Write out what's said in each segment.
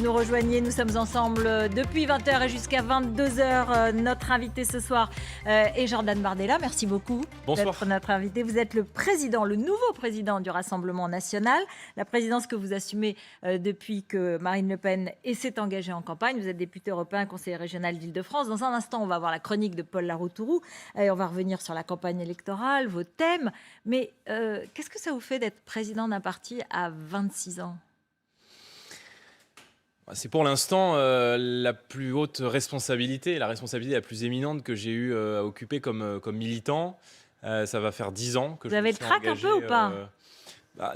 vous nous rejoignez. Nous sommes ensemble depuis 20h et jusqu'à 22h. Notre invité ce soir est Jordan Bardella. Merci beaucoup d'être notre invité. Vous êtes le président, le nouveau président du Rassemblement national. La présidence que vous assumez depuis que Marine Le Pen s'est engagée en campagne. Vous êtes député européen, conseiller régional d'Île-de-France. Dans un instant, on va voir la chronique de Paul Laroutourou et on va revenir sur la campagne électorale, vos thèmes. Mais qu'est-ce que ça vous fait d'être président d'un parti à 26 ans ? C'est pour l'instant la plus haute responsabilité, la responsabilité la plus éminente que j'ai eu à occuper comme militant. Ça va faire 10 ans que vous avez le trac un peu ou pas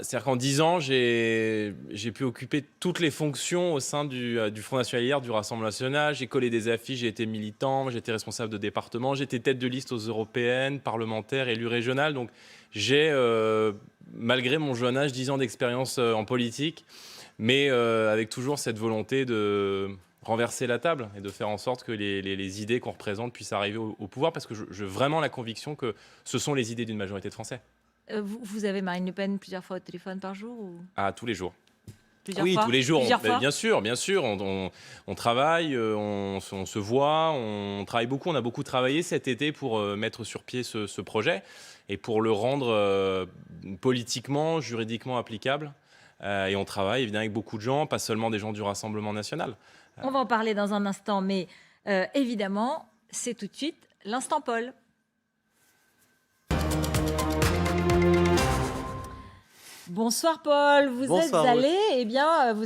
c'est-à-dire qu'en 10 ans, j'ai pu occuper toutes les fonctions au sein du Front National hier, du Rassemblement National. J'ai collé des affiches, j'ai été militant, j'ai été responsable de département, j'étais tête de liste aux européennes, parlementaire, élu régional. Donc j'ai, malgré mon jeune âge, 10 ans d'expérience en politique, mais avec toujours cette volonté de renverser la table et de faire en sorte que les idées qu'on représente puissent arriver au pouvoir, parce que j'ai vraiment la conviction que ce sont les idées d'une majorité de Français. Vous avez Marine Le Pen plusieurs fois au téléphone par jour ou... Ah, tous les jours. Plusieurs oui, fois. Tous les jours. Fois. Bien sûr. On travaille, on se voit, on travaille beaucoup. On a beaucoup travaillé cet été pour mettre sur pied ce projet et pour le rendre politiquement, juridiquement applicable. Et on travaille évidemment avec beaucoup de gens, pas seulement des gens du Rassemblement national. On va en parler dans un instant, mais évidemment, c'est tout de suite l'instant Paul. Bonsoir Paul, vous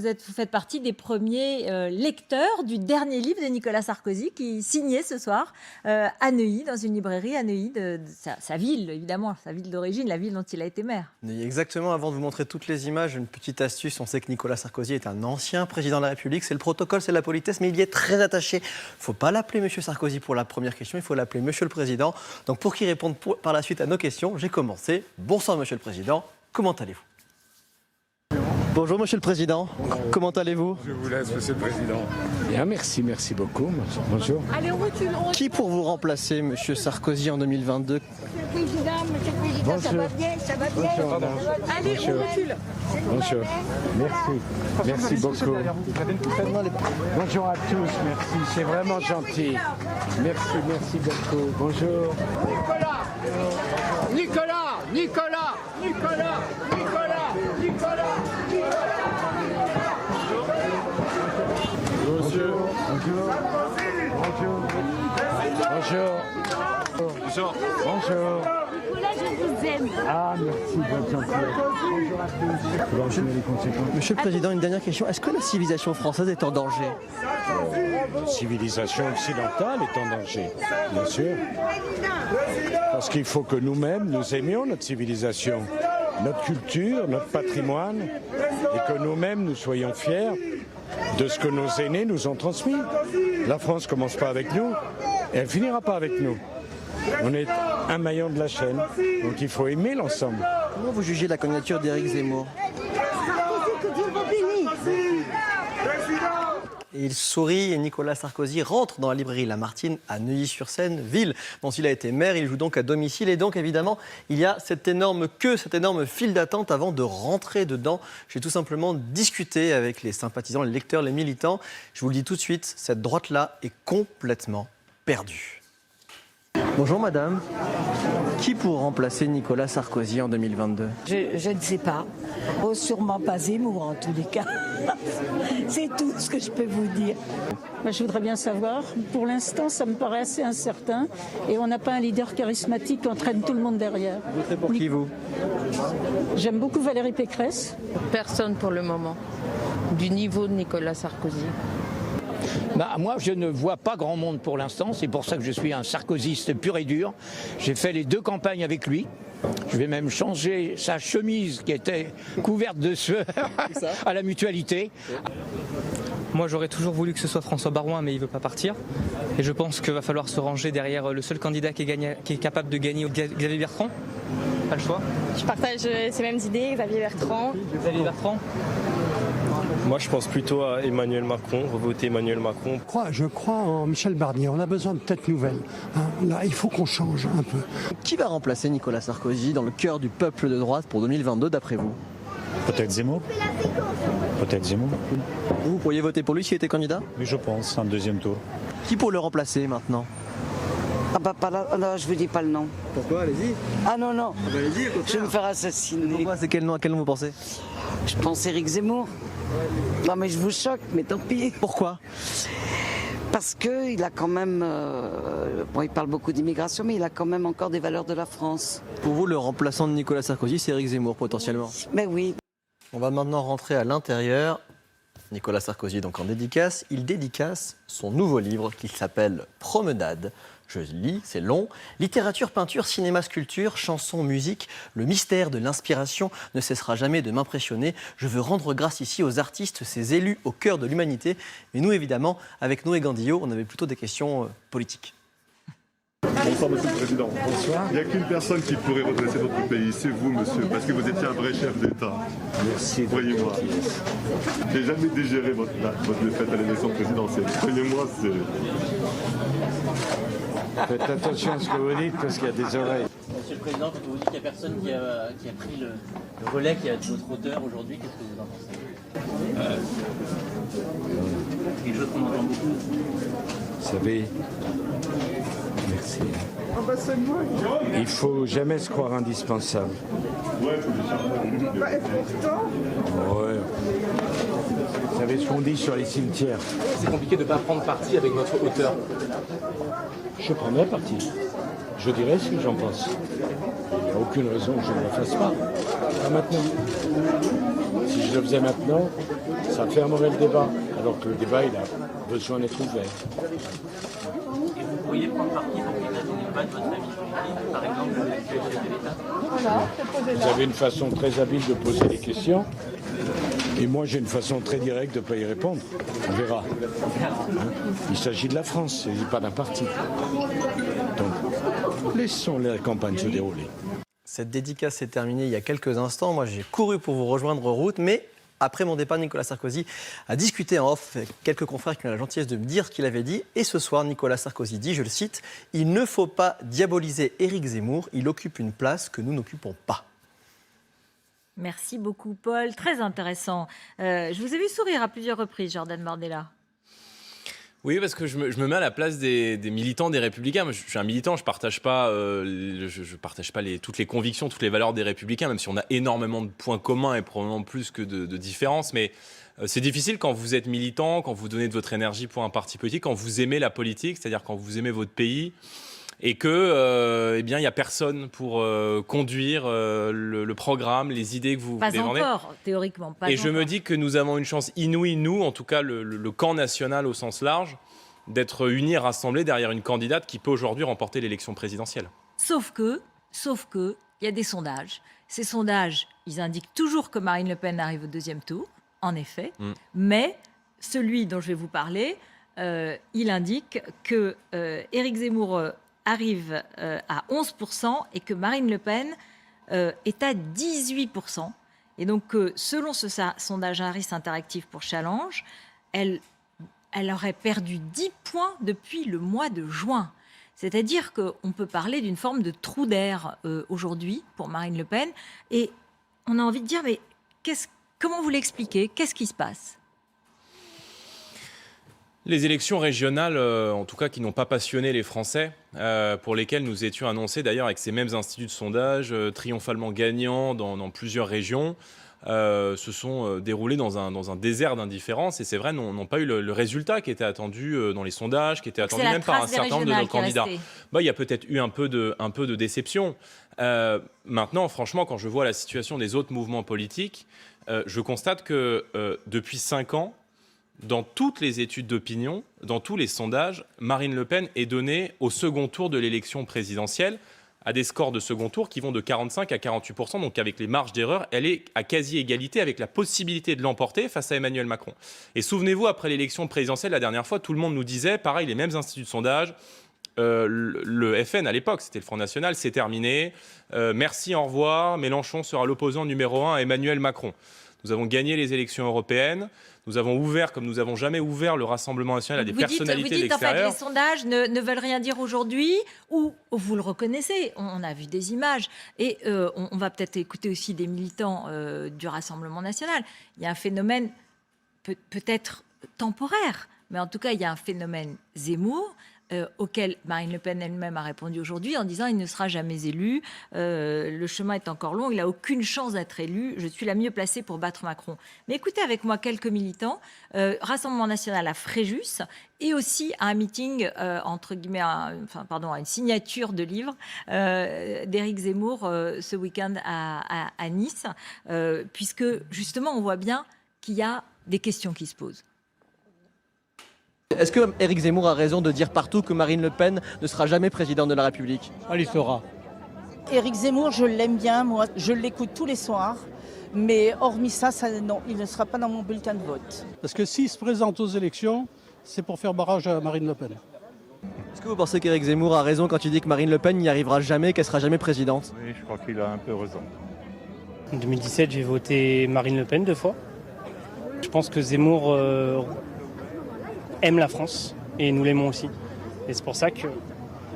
êtes vous faites partie des premiers lecteurs du dernier livre de Nicolas Sarkozy qui signait ce soir à Neuilly, dans une librairie à Neuilly, de sa ville évidemment, sa ville d'origine, la ville dont il a été maire. Exactement, avant de vous montrer toutes les images, une petite astuce, on sait que Nicolas Sarkozy est un ancien président de la République, c'est le protocole, c'est la politesse, mais il y est très attaché. Il ne faut pas l'appeler Monsieur Sarkozy pour la première question, il faut l'appeler Monsieur le Président. Donc pour qu'il réponde par la suite à nos questions, j'ai commencé. Bonsoir Monsieur le Président, comment allez-vous ? Bonjour Monsieur le Président, comment allez-vous ? Je vous laisse Monsieur le Président. Bien, merci beaucoup. Bonjour. Allez, on recule. Qui pour vous remplacer Monsieur Sarkozy en 2022 ? Monsieur le Président, ça va bien, ça va bien. Allez, on recule. Bonjour. Merci beaucoup. Bonjour à tous, merci, c'est vraiment gentil. Merci beaucoup. Bonjour. Nicolas. Bonjour. Nicolas, je vous aime. Ah, merci, bonne gentillesse. Bonjour à tous. Monsieur le Président, une dernière question. Est-ce que la civilisation française est en danger ? La civilisation occidentale est en danger, bien sûr. Parce qu'il faut que nous-mêmes, nous aimions notre civilisation, notre culture, notre patrimoine, et que nous-mêmes, nous soyons fiers de ce que nos aînés nous ont transmis. La France ne commence pas avec nous, et elle ne finira pas avec nous. On est un maillon de la chaîne, donc il faut aimer l'ensemble. Comment vous jugez la candidature d'Éric Zemmour ? Et il sourit et Nicolas Sarkozy rentre dans la librairie Lamartine à Neuilly-sur-Seine, ville dont il a été maire. Il joue donc à domicile et donc évidemment il y a cette énorme queue, cette énorme file d'attente avant de rentrer dedans. J'ai tout simplement discuté avec les sympathisants, les lecteurs, les militants. Je vous le dis tout de suite, cette droite-là est complètement perdue. Bonjour madame, qui pour remplacer Nicolas Sarkozy en 2022 ? Je ne sais pas. Oh, sûrement pas Zemmour en tous les cas. C'est tout ce que je peux vous dire. Je voudrais bien savoir. Pour l'instant, ça me paraît assez incertain. Et on n'a pas un leader charismatique qui entraîne tout le monde derrière. Vous votez pour qui vous ? J'aime beaucoup Valérie Pécresse. Personne pour le moment. Du niveau de Nicolas Sarkozy. Moi, je ne vois pas grand monde pour l'instant. C'est pour ça que je suis un sarkozyste pur et dur. J'ai fait les 2 campagnes avec lui. Je vais même changer sa chemise qui était couverte de sueur à la mutualité. Moi, j'aurais toujours voulu que ce soit François Baroin, mais il ne veut pas partir. Et je pense qu'il va falloir se ranger derrière le seul candidat qui est capable de gagner, Xavier Bertrand. Pas le choix. Je partage ces mêmes idées, Xavier Bertrand. Xavier Bertrand. Moi, je pense plutôt à Emmanuel Macron, revoter Emmanuel Macron. Je crois en Michel Barnier. On a besoin de têtes nouvelles. Là, il faut qu'on change un peu. Qui va remplacer Nicolas Sarkozy dans le cœur du peuple de droite pour 2022, d'après vous ? Peut-être Zemmour. Peut-être Zemmour. Vous pourriez voter pour lui s'il était candidat? Oui, je pense, en deuxième tour. Qui pour le remplacer maintenant? Ah bah pas là, non, je vous dis pas le nom. Pourquoi? Allez-y. Ah non, non. Ah bah allez-y, je vais me faire assassiner. Pourquoi? C'est quel nom? À quel nom vous pensez? Je pense Éric Zemmour. Non mais je vous choque, mais tant pis. Pourquoi? Parce qu'il a quand même, bon, il parle beaucoup d'immigration, mais il a quand même encore des valeurs de la France. Pour vous, le remplaçant de Nicolas Sarkozy, c'est Éric Zemmour potentiellement? Mais oui. On va maintenant rentrer à l'intérieur. Nicolas Sarkozy est donc en dédicace. Il dédicace son nouveau livre qui s'appelle Promenade. Je lis, c'est long. Littérature, peinture, cinéma, sculpture, chansons, musique, le mystère de l'inspiration ne cessera jamais de m'impressionner. Je veux rendre grâce ici aux artistes, ces élus au cœur de l'humanité. Mais nous, évidemment, avec Noé Gandillot, on avait plutôt des questions politiques. Bonsoir, Monsieur le Président. Bonsoir. Il n'y a qu'une personne qui pourrait redresser notre pays, c'est vous, monsieur, parce que vous étiez un vrai chef d'État. Merci. Croyez-moi. J'ai jamais digéré votre défaite à l'élection présidentielle. Croyez-moi, c'est... Faites attention à ce que vous dites parce qu'il y a des oreilles. Monsieur le Président, quand vous dites qu'il n'y a personne qui a pris le relais qui est de votre hauteur aujourd'hui, qu'est-ce que vous en pensez? C'est quelque chose qu'on entend beaucoup. Vous savez, merci. Il faut jamais se croire indispensable. Ouais. Vous savez ce qu'on dit sur les cimetières? C'est compliqué de ne pas prendre parti avec votre hauteur. Je prendrai parti. Je dirai ce que j'en pense. Il n'y a aucune raison que je ne le fasse pas. Pas maintenant. Si je le faisais maintenant, ça fermerait le débat. Alors que le débat, il a besoin d'être ouvert. Et vous pourriez prendre parti pour qu'il y ait un débat de votre avis politique, par exemple, le chef de l'État? Vous avez une façon très habile de poser des questions. Et moi, j'ai une façon très directe de ne pas y répondre. On verra. Il s'agit de la France, il ne s'agit pas d'un parti. Donc, laissons la campagne se dérouler. Cette dédicace s'est terminée il y a quelques instants. Moi, j'ai couru pour vous rejoindre en route, mais après mon départ, Nicolas Sarkozy a discuté en off avec quelques confrères qui ont la gentillesse de me dire ce qu'il avait dit. Et ce soir, Nicolas Sarkozy dit, je le cite, « Il ne faut pas diaboliser Éric Zemmour, il occupe une place que nous n'occupons pas ». Merci beaucoup, Paul. Très intéressant. Je vous ai vu sourire à plusieurs reprises, Jordan Bardella. Oui, parce que je me mets à la place des militants des Républicains. Moi, je suis un militant, je ne partage pas, toutes les convictions, toutes les valeurs des Républicains, même si on a énormément de points communs et probablement plus que de différences. Mais c'est difficile quand vous êtes militant, quand vous donnez de votre énergie pour un parti politique, quand vous aimez la politique, c'est-à-dire quand vous aimez votre pays, et que, eh bien, il n'y a personne pour conduire le programme, les idées que vous défendez. Pas encore, théoriquement. Pas et je encore. me dis que nous avons une chance inouïe, nous, en tout cas le camp national au sens large, d'être unis et rassemblés derrière une candidate qui peut aujourd'hui remporter l'élection présidentielle. Sauf que, il y a des sondages. Ces sondages, ils indiquent toujours que Marine Le Pen arrive au deuxième tour, en effet. Mais celui dont je vais vous parler, il indique que Éric Zemmour arrive à 11% et que Marine Le Pen est à 18%. Et donc, selon ce sondage Harris Interactive pour Challenge, elle aurait perdu 10 points depuis le mois de juin. C'est-à-dire qu'on peut parler d'une forme de trou d'air aujourd'hui pour Marine Le Pen. Et on a envie de dire, mais comment vous l'expliquez? Qu'est-ce qui se passe? Les élections régionales, en tout cas qui n'ont pas passionné les Français, pour lesquelles nous étions annoncés d'ailleurs avec ces mêmes instituts de sondage, triomphalement gagnants dans plusieurs régions, se sont déroulés dans un désert d'indifférence et c'est vrai, n'ont pas eu le résultat qui était attendu dans les sondages, qui était attendu même par un certain nombre de nos candidats. Il y a peut-être eu un peu de déception. Maintenant, franchement, quand je vois la situation des autres mouvements politiques, je constate que depuis 5 ans, dans toutes les études d'opinion, dans tous les sondages, Marine Le Pen est donnée au second tour de l'élection présidentielle à des scores de second tour qui vont de 45 à 48%. Donc avec les marges d'erreur, elle est à quasi-égalité avec la possibilité de l'emporter face à Emmanuel Macron. Et souvenez-vous, après l'élection présidentielle, la dernière fois, tout le monde nous disait, pareil, les mêmes instituts de sondage, le FN à l'époque, c'était le Front National, c'est terminé. Merci, au revoir. Mélenchon sera l'opposant numéro 1 à Emmanuel Macron. Nous avons gagné les élections européennes. Nous avons ouvert, comme nous n'avons jamais ouvert, le Rassemblement national à des personnalités de l'extérieur. En fait, les sondages ne veulent rien dire aujourd'hui, ou vous le reconnaissez, on a vu des images, et on va peut-être écouter aussi des militants du Rassemblement national. Il y a un phénomène peut-être temporaire, mais en tout cas, il y a un phénomène Zemmour auquel Marine Le Pen elle-même a répondu aujourd'hui en disant il ne sera jamais élu, le chemin est encore long, il n'a aucune chance d'être élu, je suis la mieux placée pour battre Macron. Mais écoutez avec moi quelques militants, Rassemblement National à Fréjus et aussi à un meeting, entre guillemets, à une signature de livre d'Éric Zemmour ce week-end à Nice, puisque justement on voit bien qu'il y a des questions qui se posent. Est-ce que Éric Zemmour a raison de dire partout que Marine Le Pen ne sera jamais présidente de la République? Elle y sera. Éric Zemmour, je l'aime bien, moi, je l'écoute tous les soirs. Mais hormis ça, non, il ne sera pas dans mon bulletin de vote. Parce que s'il se présente aux élections, c'est pour faire barrage à Marine Le Pen. Est-ce que vous pensez qu'Éric Zemmour a raison quand il dit que Marine Le Pen n'y arrivera jamais, qu'elle sera jamais présidente? Oui, je crois qu'il a un peu raison. En 2017, j'ai voté Marine Le Pen 2 fois. Je pense que Zemmour aime la France et nous l'aimons aussi. Et c'est pour ça que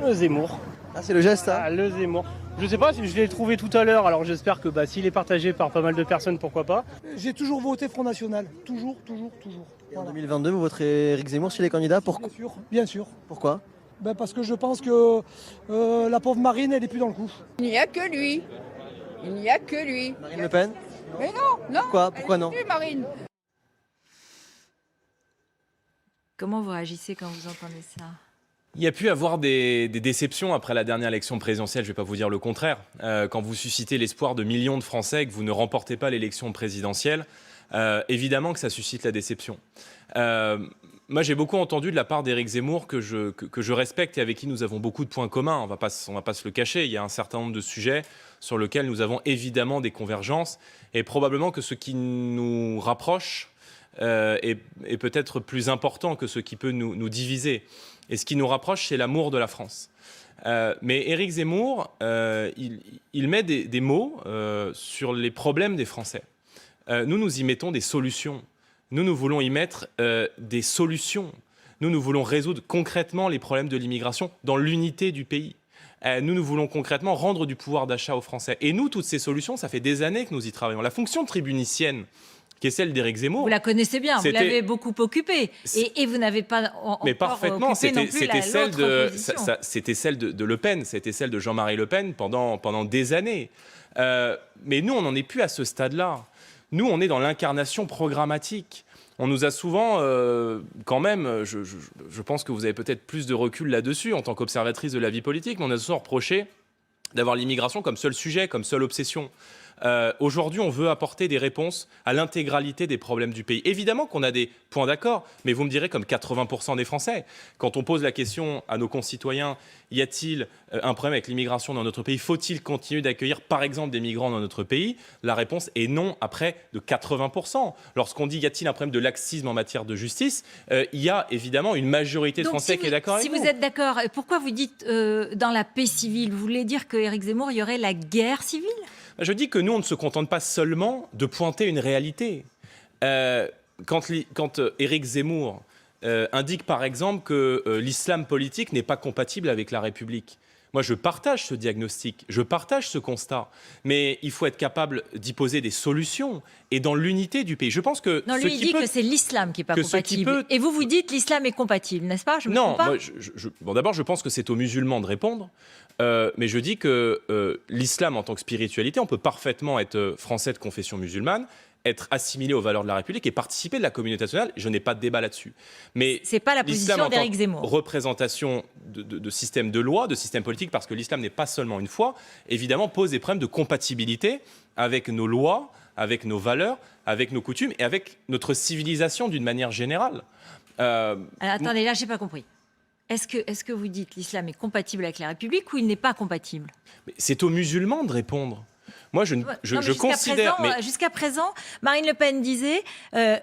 le Zemmour. Ah, c'est le geste, hein? Le Zemmour. Je sais pas, je l'ai trouvé tout à l'heure, alors j'espère que s'il est partagé par pas mal de personnes, pourquoi pas. J'ai toujours voté Front National. Toujours. Et en 2022, vous voterez Éric Zemmour s'il est candidat? Pourquoi? Bien sûr. Pourquoi? Parce que je pense que la pauvre Marine, elle n'est plus dans le coup. Il n'y a que lui. Il n'y a que lui. Marine Le Pen? Mais non. Pourquoi non? Plus, Marine. Comment vous réagissez quand vous entendez ça? Il y a pu avoir des déceptions après la dernière élection présidentielle, je ne vais pas vous dire le contraire. Quand vous suscitez l'espoir de millions de Français et que vous ne remportez pas l'élection présidentielle, évidemment que ça suscite la déception. Moi, j'ai beaucoup entendu de la part d'Éric Zemmour que je respecte et avec qui nous avons beaucoup de points communs. On va pas se le cacher. Il y a un certain nombre de sujets sur lesquels nous avons évidemment des convergences et probablement que ce qui nous rapproche est peut-être plus important que ce qui peut nous diviser. Et ce qui nous rapproche, c'est l'amour de la France. Mais Éric Zemmour, il met des mots sur les problèmes des Français. Nous y mettons des solutions. Nous voulons y mettre des solutions. Nous voulons résoudre concrètement les problèmes de l'immigration dans l'unité du pays. Nous voulons concrètement rendre du pouvoir d'achat aux Français. Et nous, toutes ces solutions, ça fait des années que nous y travaillons. La fonction tribunicienne, qui est celle d'Éric Zemmour. Vous la connaissez bien, vous l'avez beaucoup occupée. Et vous n'avez pas mais parfaitement, occupé non plus c'était celle de Le Pen, c'était celle de Jean-Marie Le Pen pendant des années. Mais nous, on n'en est plus à ce stade-là. Nous, on est dans l'incarnation programmatique. On nous a souvent, quand même, je pense que vous avez peut-être plus de recul là-dessus en tant qu'observatrice de la vie politique, mais on a souvent reproché d'avoir l'immigration comme seul sujet, comme seule obsession. Aujourd'hui, on veut apporter des réponses à l'intégralité des problèmes du pays. Évidemment qu'on a des points d'accord, mais vous me direz comme 80% des Français. Quand on pose la question à nos concitoyens, y a-t-il un problème avec l'immigration dans notre pays? Faut-il continuer d'accueillir, par exemple, des migrants dans notre pays? La réponse est non, à près de 80%. Lorsqu'on dit y a-t-il un problème de laxisme en matière de justice, il y a évidemment une majorité de Français qui est d'accord avec vous. Si vous êtes d'accord, pourquoi vous dites dans la paix civile? Vous voulez dire qu'Éric Zemmour, il y aurait la guerre civile? Je dis que nous, on ne se contente pas seulement de pointer une réalité. Quand Éric Zemmour indique par exemple que l'islam politique n'est pas compatible avec la République, moi je partage ce diagnostic, je partage ce constat, mais il faut être capable d'y poser des solutions et dans l'unité du pays. Je pense que non, lui il dit que c'est l'islam qui n'est pas compatible. Et vous dites l'islam est compatible, n'est-ce pas? Non, bon, d'abord je pense que c'est aux musulmans de répondre. Mais je dis que l'islam en tant que spiritualité, on peut parfaitement être français de confession musulmane, être assimilé aux valeurs de la République et participer de la communauté nationale. Je n'ai pas de débat là-dessus. Mais c'est pas la position d'Éric Zemmour. Représentation de système de loi, de système politique, parce que l'islam n'est pas seulement une foi, évidemment pose des problèmes de compatibilité avec nos lois, avec nos valeurs, avec nos coutumes et avec notre civilisation d'une manière générale. Alors, attendez, là, j'ai pas compris. Est-ce que vous dites l'islam est compatible avec la République ou il n'est pas compatible? C'est aux musulmans de répondre. Moi, je considère... Jusqu'à présent, Marine Le Pen disait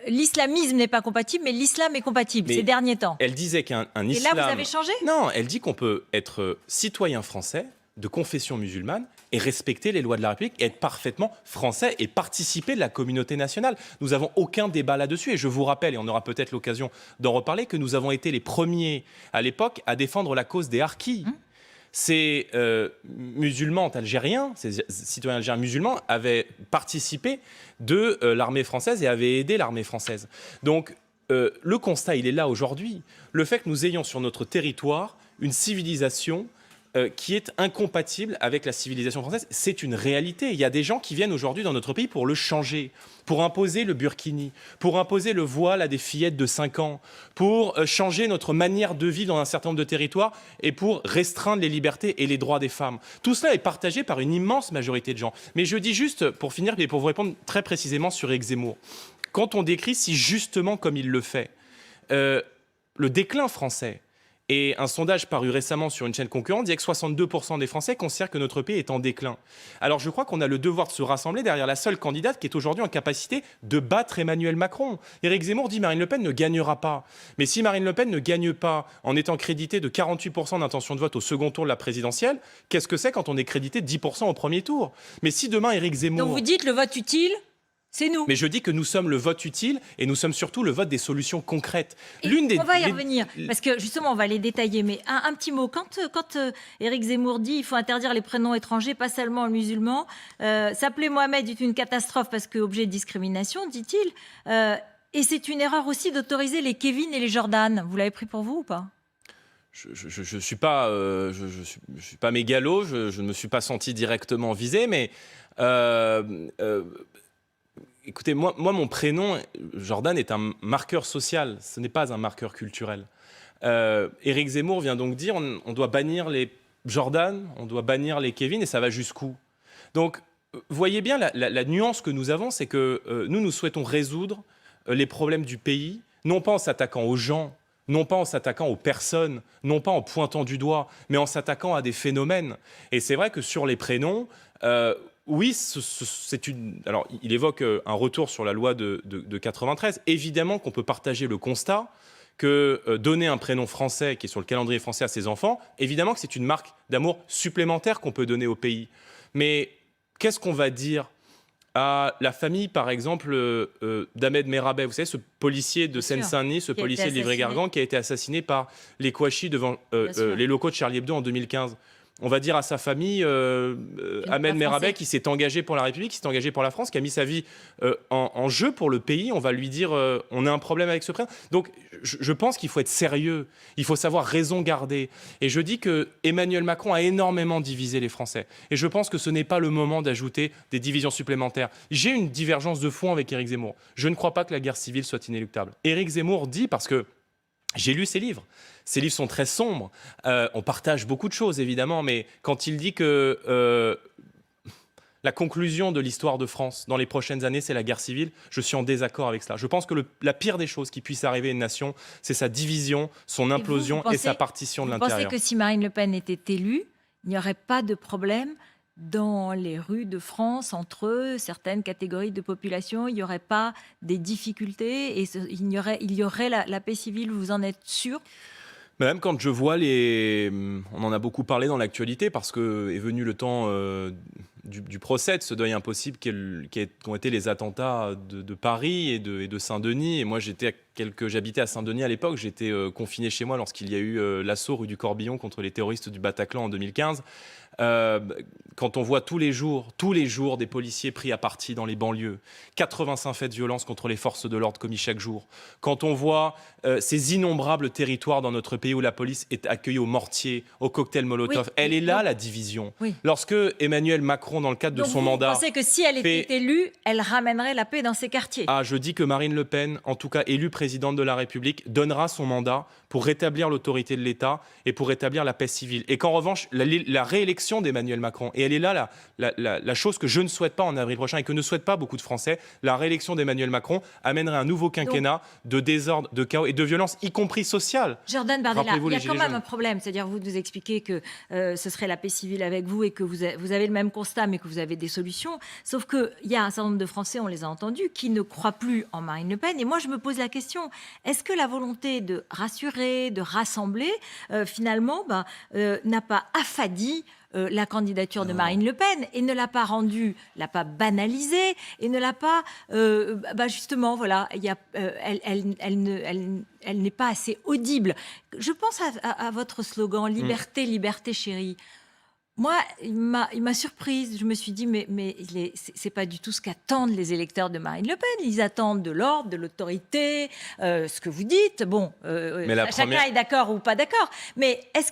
l'islamisme n'est pas compatible, mais l'islam est compatible ces derniers temps. Elle disait qu'un islam... Et là, vous avez changé? Non, elle dit qu'on peut être citoyen français de confession musulmane et respecter les lois de la République et être parfaitement français et participer de la communauté nationale. Nous n'avons aucun débat là-dessus et je vous rappelle, et on aura peut-être l'occasion d'en reparler, que nous avons été les premiers à l'époque à défendre la cause des harkis. ces musulmans algériens, ces citoyens algériens musulmans avaient participé de l'armée française et avaient aidé l'armée française. Donc le constat, il est là aujourd'hui. Le fait que nous ayons sur notre territoire une civilisation qui est incompatible avec la civilisation française, c'est une réalité. Il y a des gens qui viennent aujourd'hui dans notre pays pour le changer, pour imposer le burkini, pour imposer le voile à des fillettes de 5 ans, pour changer notre manière de vivre dans un certain nombre de territoires et pour restreindre les libertés et les droits des femmes. Tout cela est partagé par une immense majorité de gens. Mais je dis juste, pour finir, et pour vous répondre très précisément sur Éric Zemmour, quand on décrit si justement comme il le fait, le déclin français, et un sondage paru récemment sur une chaîne concurrente disait que 62% des Français considèrent que notre pays est en déclin. Alors je crois qu'on a le devoir de se rassembler derrière la seule candidate qui est aujourd'hui en capacité de battre Emmanuel Macron. Éric Zemmour dit Marine Le Pen ne gagnera pas. Mais si Marine Le Pen ne gagne pas en étant créditée de 48% d'intention de vote au second tour de la présidentielle, qu'est-ce que c'est quand on est crédité de 10% au premier tour? Mais si demain Éric Zemmour... Donc vous dites le vote utile, c'est nous. Mais je dis que nous sommes le vote utile et nous sommes surtout le vote des solutions concrètes. On va y revenir, parce que justement, on va les détailler. Mais un petit mot. Quand Éric Zemmour dit qu'il faut interdire les prénoms étrangers, pas seulement aux musulmans, s'appeler Mohamed est une catastrophe parce qu'objet de discrimination, dit-il. Et c'est une erreur aussi d'autoriser les Kevin et les Jordan. Vous l'avez pris pour vous ou pas ? Je suis pas mégalo, je ne me suis pas senti directement visé, mais... Écoutez, moi, mon prénom, Jordan, est un marqueur social, ce n'est pas un marqueur culturel. Éric Zemmour vient donc dire on doit bannir les Jordan, on doit bannir les Kevin, et ça va jusqu'où? Donc, voyez bien, la nuance que nous avons, c'est que nous souhaitons résoudre les problèmes du pays, non pas en s'attaquant aux gens, non pas en s'attaquant aux personnes, non pas en pointant du doigt, mais en s'attaquant à des phénomènes. Et c'est vrai que sur les prénoms... oui, alors, il évoque un retour sur la loi de 93. Évidemment qu'on peut partager le constat que donner un prénom français qui est sur le calendrier français à ses enfants, évidemment que c'est une marque d'amour supplémentaire qu'on peut donner au pays. Mais qu'est-ce qu'on va dire à la famille, par exemple, d'Ahmed Merabet, vous savez, ce policier de Seine-Saint-Denis, ce policier de Livry-Gargan qui a été assassiné par les Kouachi devant les locaux de Charlie Hebdo en 2015. On va dire à sa famille, Ahmed Merabet, qui s'est engagé pour la République, qui s'est engagé pour la France, qui a mis sa vie en jeu pour le pays, on va lui dire on a un problème avec ce prénom. Donc je pense qu'il faut être sérieux, il faut savoir raison garder. Et je dis que Emmanuel Macron a énormément divisé les Français. Et je pense que ce n'est pas le moment d'ajouter des divisions supplémentaires. J'ai une divergence de fond avec Éric Zemmour. Je ne crois pas que la guerre civile soit inéluctable. Éric Zemmour dit, parce que j'ai lu ses livres. Ces livres sont très sombres. On partage beaucoup de choses, évidemment, mais quand il dit que la conclusion de l'histoire de France dans les prochaines années, c'est la guerre civile, je suis en désaccord avec cela. Je pense que la pire des choses qui puisse arriver à une nation, c'est sa division, son implosion et sa partition de l'intérieur. Vous pensez que si Marine Le Pen était élue, il n'y aurait pas de problème dans les rues de France, entre certaines catégories de population, il n'y aurait pas des difficultés et il y aurait la paix civile, vous en êtes sûr ? Même quand je vois on en a beaucoup parlé dans l'actualité parce que est venu le temps du procès, de ce deuil impossible qu'ont été les attentats de Paris et de Saint-Denis. Et moi, j'habitais à Saint-Denis à l'époque. J'étais confiné chez moi lorsqu'il y a eu l'assaut rue du Corbillon contre les terroristes du Bataclan en 2015. Quand on voit tous les jours des policiers pris à partie dans les banlieues, 85 faits de violence contre les forces de l'ordre commis chaque jour, quand on voit ces innombrables territoires dans notre pays où la police est accueillie au mortier, au cocktail Molotov, elle est là la division. Oui. Lorsque Emmanuel Macron, dans le cadre de son mandat... Vous pensez que si elle était élue, elle ramènerait la paix dans ces quartiers? Je dis que Marine Le Pen, en tout cas élue présidente de la République, donnera son mandat pour rétablir l'autorité de l'État et pour rétablir la paix civile. Et qu'en revanche, la réélection d'Emmanuel Macron, et elle est là la chose que je ne souhaite pas en avril prochain et que ne souhaitent pas beaucoup de Français, la réélection d'Emmanuel Macron amènerait un nouveau quinquennat de désordre, de chaos et de violence, y compris sociale. Jordan Bardella, il y a quand même un problème, c'est-à-dire vous nous expliquez que ce serait la paix civile avec vous et que vous avez le même constat mais que vous avez des solutions, sauf qu'il y a un certain nombre de Français, on les a entendus, qui ne croient plus en Marine Le Pen, et moi je me pose la question question. Est-ce que la volonté de rassurer, de rassembler, finalement, n'a pas affadi la candidature de Marine Le Pen et ne l'a pas rendue, l'a pas banalisée et ne l'a pas, justement, voilà, elle n'est pas assez audible. Je pense à votre slogan « Liberté, liberté chérie ». Moi, il m'a surprise. Je me suis dit, mais c'est pas du tout ce qu'attendent les électeurs de Marine Le Pen. Ils attendent de l'ordre, de l'autorité, ce que vous dites. Bon, chacun est d'accord ou pas d'accord. Mais est-ce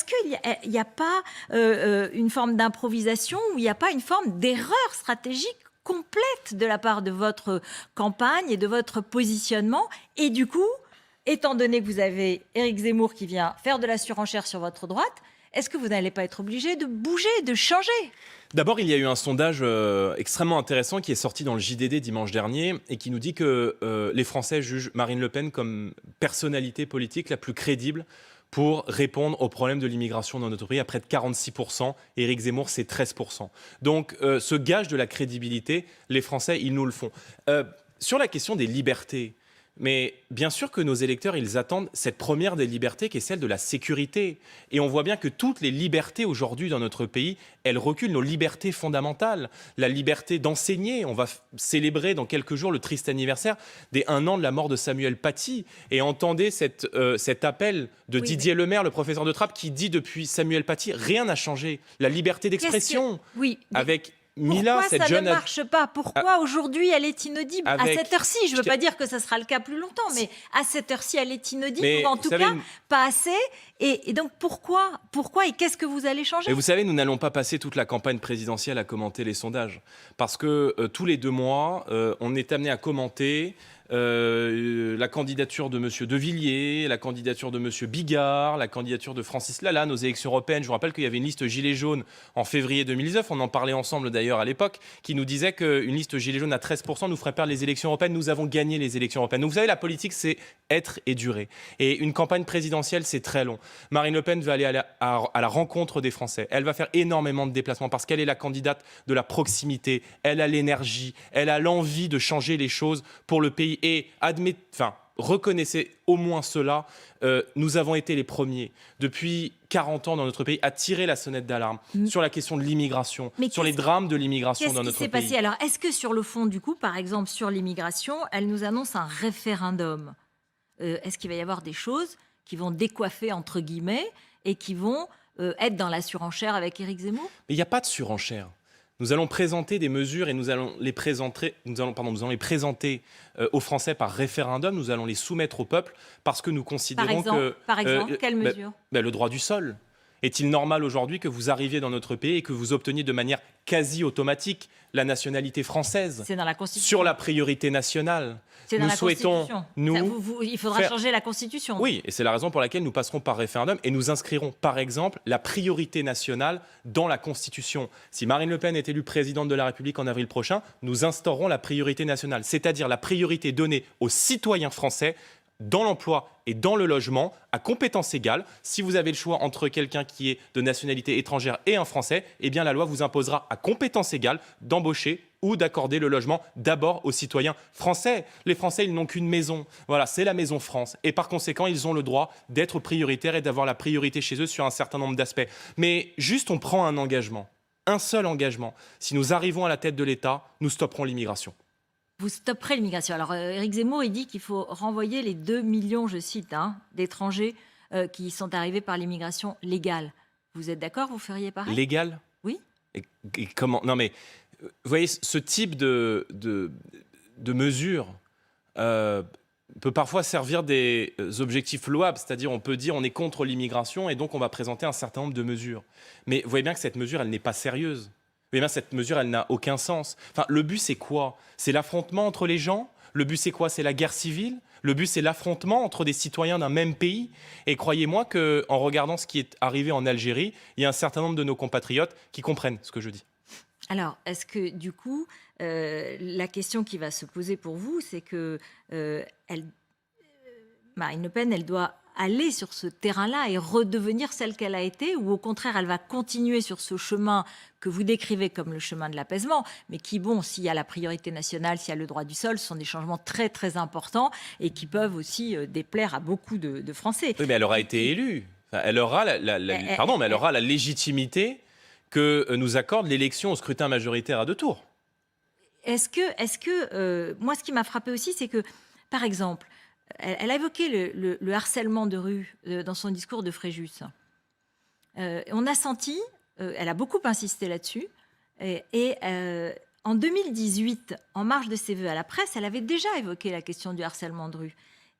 qu'il n'y a pas une forme d'improvisation ou il n'y a pas une forme d'erreur stratégique complète de la part de votre campagne et de votre positionnement? Et du coup, étant donné que vous avez Éric Zemmour qui vient faire de la surenchère sur votre droite, est-ce que vous n'allez pas être obligé de bouger, de changer? D'abord, il y a eu un sondage extrêmement intéressant qui est sorti dans le JDD dimanche dernier et qui nous dit que les Français jugent Marine Le Pen comme personnalité politique la plus crédible pour répondre aux problèmes de l'immigration dans notre pays à près de 46%. Éric Zemmour, c'est 13%. Donc, ce gage de la crédibilité, les Français, ils nous le font. Sur la question des libertés, mais bien sûr que nos électeurs, ils attendent cette première des libertés qui est celle de la sécurité. Et on voit bien que toutes les libertés aujourd'hui dans notre pays, elles reculent, nos libertés fondamentales. La liberté d'enseigner. On va célébrer dans quelques jours le triste anniversaire des 1 an de la mort de Samuel Paty. Et entendez cet appel de Didier Lemaire, le professeur de Trappes, qui dit depuis Samuel Paty, rien n'a changé. La liberté d'expression. Avec Mila, pourquoi cette ça jeune ne marche pas? Pourquoi aujourd'hui elle est inaudible à cette heure-ci? Je ne veux pas dire que ça sera le cas plus longtemps, mais à cette heure-ci elle est inaudible, ou en tout cas pas assez. Et donc pourquoi et qu'est-ce que vous allez changer? Et vous savez, nous n'allons pas passer toute la campagne présidentielle à commenter les sondages. Parce que tous les 2 mois, on est amené à commenter la candidature de M. De Villiers, la candidature de M. Bigard, la candidature de Francis Lalanne aux élections européennes. Je vous rappelle qu'il y avait une liste Gilets jaunes en février 2019, on en parlait ensemble d'ailleurs à l'époque, qui nous disait qu'une liste Gilets jaunes à 13% nous ferait perdre les élections européennes. Nous avons gagné les élections européennes. Donc vous savez, la politique, c'est être et durer. Et une campagne présidentielle, c'est très long. Marine Le Pen va aller à la rencontre des Français. Elle va faire énormément de déplacements parce qu'elle est la candidate de la proximité. Elle a l'énergie, elle a l'envie de changer les choses pour le pays. Et reconnaissez au moins cela, nous avons été les premiers depuis 40 ans dans notre pays à tirer la sonnette d'alarme sur la question de l'immigration, sur les drames de l'immigration dans notre pays. Qu'est-ce qui s'est passé? Alors, est-ce que sur le fond, du coup, par exemple, sur l'immigration, elle nous annonce un référendum? Est-ce qu'il va y avoir des choses qui vont décoiffer, entre guillemets, et qui vont être dans la surenchère avec Éric Zemmour? Mais il n'y a pas de surenchère. Nous allons présenter des mesures et nous allons les présenter aux Français par référendum. Nous allons les soumettre au peuple parce que nous considérons Par exemple, quelles mesures? Le droit du sol. Est-il normal aujourd'hui que vous arriviez dans notre pays et que vous obteniez de manière quasi automatique la nationalité française? C'est dans la Constitution. Sur la priorité nationale. C'est dans nous la souhaitons, Constitution. Il faudra changer la Constitution. Oui, et c'est la raison pour laquelle nous passerons par référendum et nous inscrirons, par exemple, la priorité nationale dans la Constitution. Si Marine Le Pen est élue présidente de la République en avril prochain, nous instaurerons la priorité nationale, c'est-à-dire la priorité donnée aux citoyens français dans l'emploi et dans le logement, à compétences égales. Si vous avez le choix entre quelqu'un qui est de nationalité étrangère et un Français, eh bien la loi vous imposera à compétences égales d'embaucher ou d'accorder le logement d'abord aux citoyens français. Les Français, ils n'ont qu'une maison. Voilà, c'est la maison France. Et par conséquent, ils ont le droit d'être prioritaires et d'avoir la priorité chez eux sur un certain nombre d'aspects. Mais juste, on prend un engagement, un seul engagement. Si nous arrivons à la tête de l'État, nous stopperons l'immigration. Vous stopperez l'immigration. Alors, Éric Zemmour, il dit qu'il faut renvoyer les 2 millions, je cite, d'étrangers qui sont arrivés par l'immigration légale. Vous êtes d'accord? Vous feriez pareil? Légale? Oui. Et comment? Non, mais vous voyez, ce type de mesure peut parfois servir des objectifs louables. C'est-à-dire, on peut dire on est contre l'immigration et donc on va présenter un certain nombre de mesures. Mais vous voyez bien que cette mesure, elle n'est pas sérieuse. Mais bien, cette mesure, elle n'a aucun sens. Enfin, le but, c'est quoi? C'est l'affrontement entre les gens? Le but, c'est quoi? C'est la guerre civile? Le but, c'est l'affrontement entre des citoyens d'un même pays? Et croyez-moi qu'en regardant ce qui est arrivé en Algérie, il y a un certain nombre de nos compatriotes qui comprennent ce que je dis. Alors, est-ce que, du coup, la question qui va se poser pour vous, c'est que Marine Le Pen, elle doit aller sur ce terrain-là et redevenir celle qu'elle a été, ou au contraire, elle va continuer sur ce chemin que vous décrivez comme le chemin de l'apaisement, mais qui, bon, s'il y a la priorité nationale, s'il y a le droit du sol, ce sont des changements très, très importants et qui peuvent aussi déplaire à beaucoup de Français. Oui, mais elle aura été élue. Enfin, elle aura elle aura la légitimité que nous accorde l'élection au scrutin majoritaire à 2 tours. Moi, ce qui m'a frappé aussi, c'est que, par exemple, elle a évoqué le harcèlement de rue dans son discours de Fréjus. On a senti, elle a beaucoup insisté là-dessus, en 2018, en marge de ses vœux à la presse, elle avait déjà évoqué la question du harcèlement de rue.